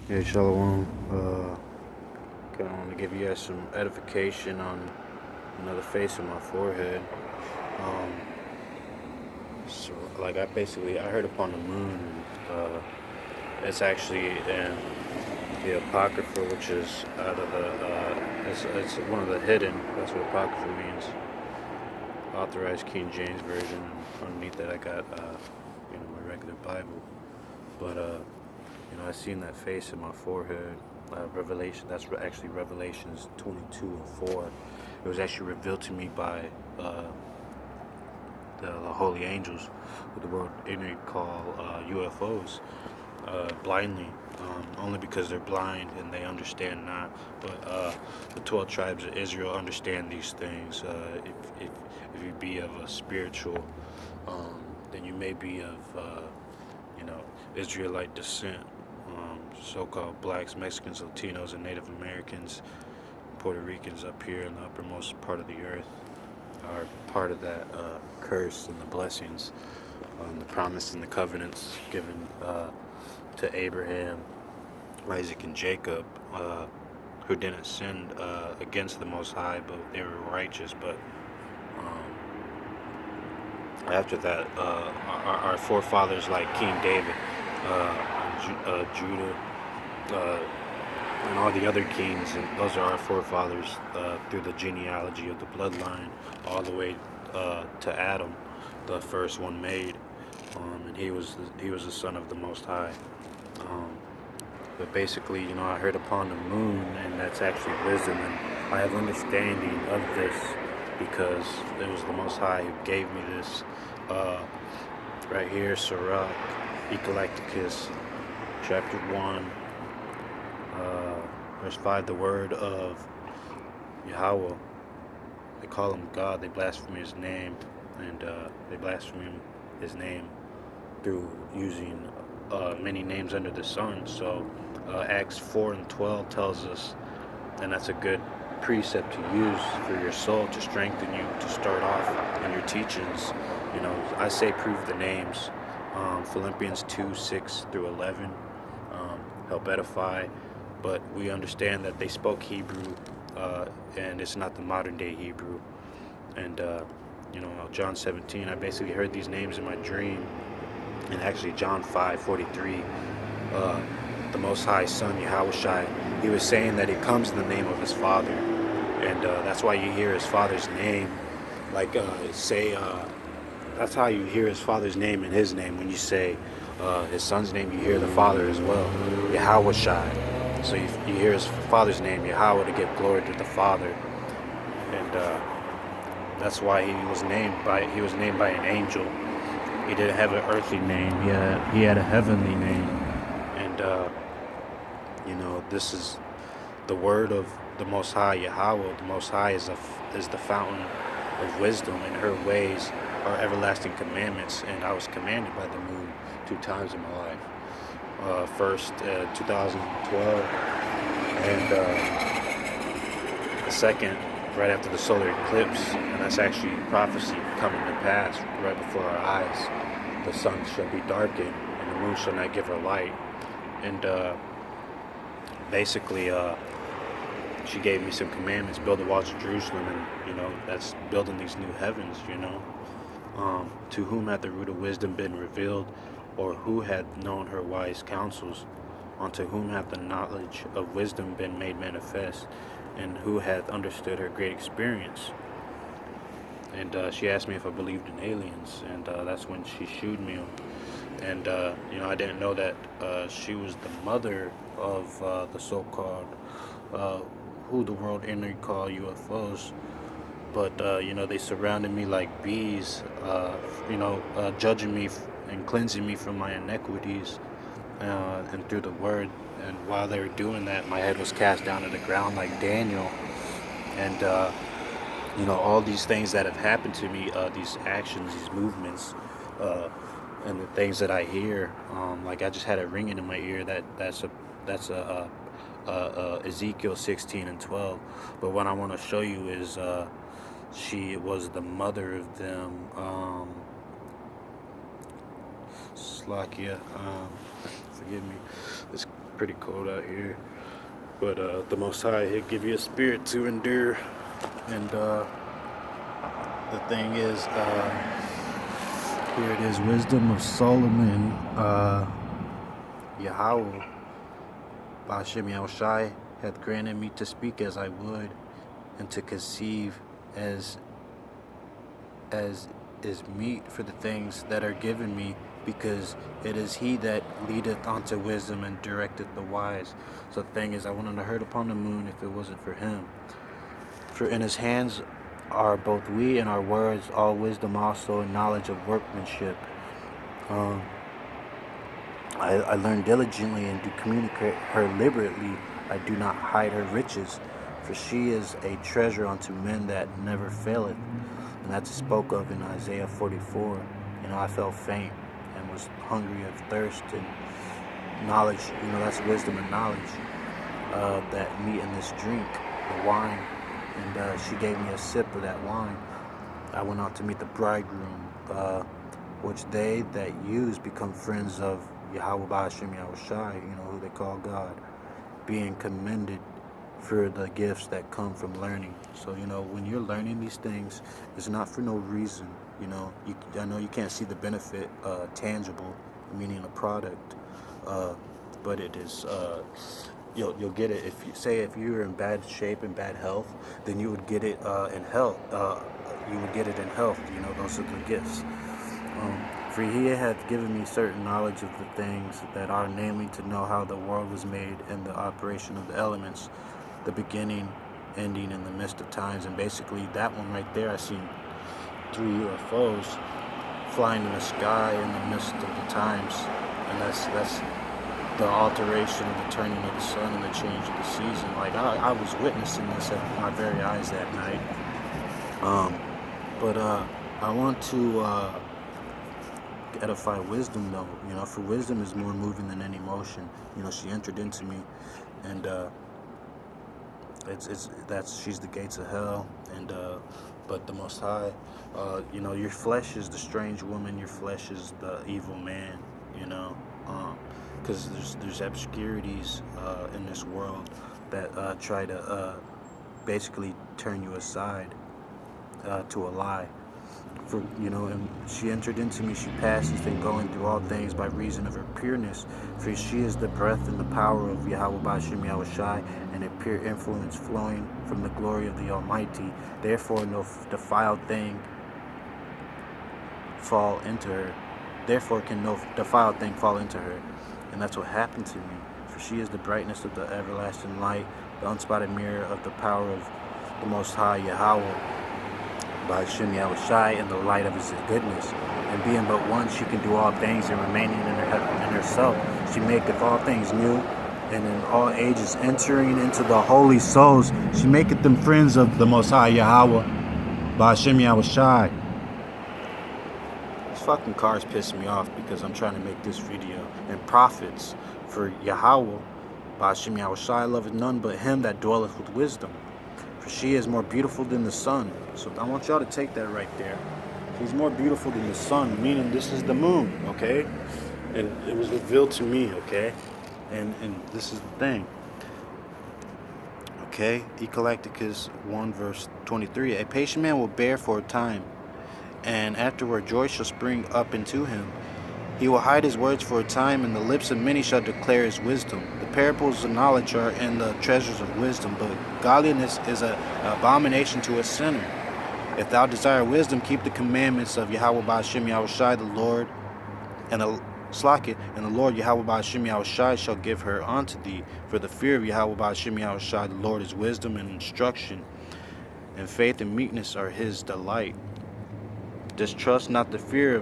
Hey, Shalom. Kind of want to give you guys some edification on another face of my forehead. Um, I heard upon the moon. It's actually in the Apocrypha, which is out of it's one of the hidden. That's what Apocrypha means. Authorized King James version. And underneath that, I got my regular Bible. But I seen that face in my forehead. Revelation. That's actually Revelations 22:4. It was actually revealed to me by the holy angels, who the world ignorant call UFOs, blindly, only because they're blind and they understand not. But the 12 tribes of Israel understand these things. If you be of a spiritual, then you may be of Israelite descent. So-called blacks, Mexicans, Latinos, and Native Americans, Puerto Ricans up here in the uppermost part of the earth are part of that curse and the blessings, the promise and the covenants given to Abraham, Isaac, and Jacob, who didn't sin against the Most High, but they were righteous. But after that, our forefathers like King David, Judah, uh, and all the other kings, and those are our forefathers through the genealogy of the bloodline, all the way to Adam, the first one made, and he was the son of the Most High. Um, but basically, I heard upon the moon, and that's actually wisdom, and I have understanding of this because it was the Most High who gave me this. Right here, Sirach, Ecolacticus, chapter 1. Verse 5, the word of YAHAWAH. They call him God, they blaspheme his name, and they blaspheme his name through using many names under the sun. So Acts 4:12 tells us, and that's a good precept to use for your soul to strengthen you to start off in your teachings. I say prove the names. Philippians 2:6-11 help edify. But we understand that they spoke Hebrew, and it's not the modern day Hebrew. And John 17, I basically heard these names in my dream. And actually, John 5:43, the Most High Son, Yahawashi, he was saying that he comes in the name of his Father. And that's why you hear his Father's name, like that's how you hear his Father's name and his name. When you say his Son's name, you hear the Father as well, Yahawashi. So you hear his Father's name, Yahweh, to give glory to the Father, and that's why he was named by an angel. He didn't have an earthly name. He had a heavenly name, and this is the word of the Most High, Yahweh. The Most High is the fountain of wisdom, and her ways are everlasting commandments. And I was commanded by the moon 2 times in my life. First 2012, and the second right after the solar eclipse, and that's actually prophecy coming to pass right before our eyes. The sun shall be darkened, and the moon shall not give her light. And basically, she gave me some commandments: build the walls of Jerusalem, and that's building these new heavens. To whom hath the root of wisdom been revealed? Or who hath known her wise counsels? Unto whom hath the knowledge of wisdom been made manifest? And who hath understood her great experience? And she asked me if I believed in aliens, and that's when she shooed me. And I didn't know that she was the mother of the so-called who the world ignorant call UFOs. But they surrounded me like bees, judging me and cleansing me from my iniquities, and through the word. And while they were doing that, my head was cast down to the ground like Daniel. And all these things that have happened to me, these actions, these movements, and the things that I hear, like I just had a ringing in my ear that's Ezekiel 16:12. But what I want to show you is she was the mother of them. Slakia, forgive me. It's pretty cold out here. But the Most High, He'll give you a spirit to endure. And the thing is, here it is, Wisdom of Solomon, YAHAWAH, Blaspheme Yahushai, hath granted me to speak as I would, and to conceive as is meet for the things that are given me, because it is He that leadeth unto wisdom and directeth the wise. So the thing is, I wouldn't have heard upon the moon if it wasn't for Him. For in His hands are both we and our words, all wisdom also, and knowledge of workmanship. I learn diligently and do communicate her liberally. I do not hide her riches, for she is a treasure unto men that never faileth. And that's spoke of in Isaiah 44. I felt faint and was hungry of thirst and knowledge. That's wisdom and knowledge that meet in this drink, the wine. And she gave me a sip of that wine. I went out to meet the bridegroom, which they that use become friends of YAHAWAH Blaspheme Yahushai, who they call God, being commended for the gifts that come from learning. So, when you're learning these things, it's not for no reason. I know you can't see the benefit tangible, meaning a product, but it is, you'll get it. If you're in bad shape and bad health, then you would get it in health. You would get it in health. Those are the gifts. For He hath given me certain knowledge of the things that are, namely, to know how the world was made, and the operation of the elements, the beginning, ending, in the midst of times. And basically, that one right there, I seen 3 UFOs flying in the sky in the midst of the times, and that's the alteration of the turning of the sun and the change of the season. Like I was witnessing this at my very eyes that night. But I want to edify wisdom, though. For wisdom is more moving than any emotion. She entered into me, and she's the gates of hell. And but the Most High, your flesh is the strange woman. Your flesh is the evil man. Because there's obscurities in this world that try to basically turn you aside to a lie. And she entered into me, she passes, then going through all things by reason of her pureness. For she is the breath and the power of YAHAWAH Blaspheme Yahushai, and a pure influence flowing from the glory of the Almighty. Therefore no defiled thing fall into her. Therefore can no defiled thing fall into her. And that's what happened to me. For she is the brightness of the everlasting light, the unspotted mirror of the power of the Most High YAHAWAH Blaspheme Yahushai, in the light of His goodness. And being but one, she can do all things, and remaining in herself, she maketh all things new, and in all ages entering into the holy souls, she maketh them friends of the Most High YAHAWAH Blaspheme Yahushai. This fucking car's pissing me off because I'm trying to make this video. And prophets for YAHAWAH Blaspheme Yahushai loveth none but him that dwelleth with wisdom. For she is more beautiful than the sun. So I want y'all to take that right there. She's more beautiful than the sun, meaning this is the moon, okay? And it was revealed to me, okay? And this is the thing. Okay? Eclecticus 1 verse 23. A patient man will bear for a time, and afterward joy shall spring up into him. He will hide his words for a time, and the lips of many shall declare his wisdom. The parables of knowledge are in the treasures of wisdom, but godliness is an abomination to a sinner. If thou desire wisdom, keep the commandments of YAHAWAH Blaspheme Yahushai, the Lord, and the Lord YAHAWAH Blaspheme Yahushai shall give her unto thee. For the fear of YAHAWAH Blaspheme Yahushai, the Lord, is wisdom and instruction, and faith and meekness are His delight. Distrust not the fear of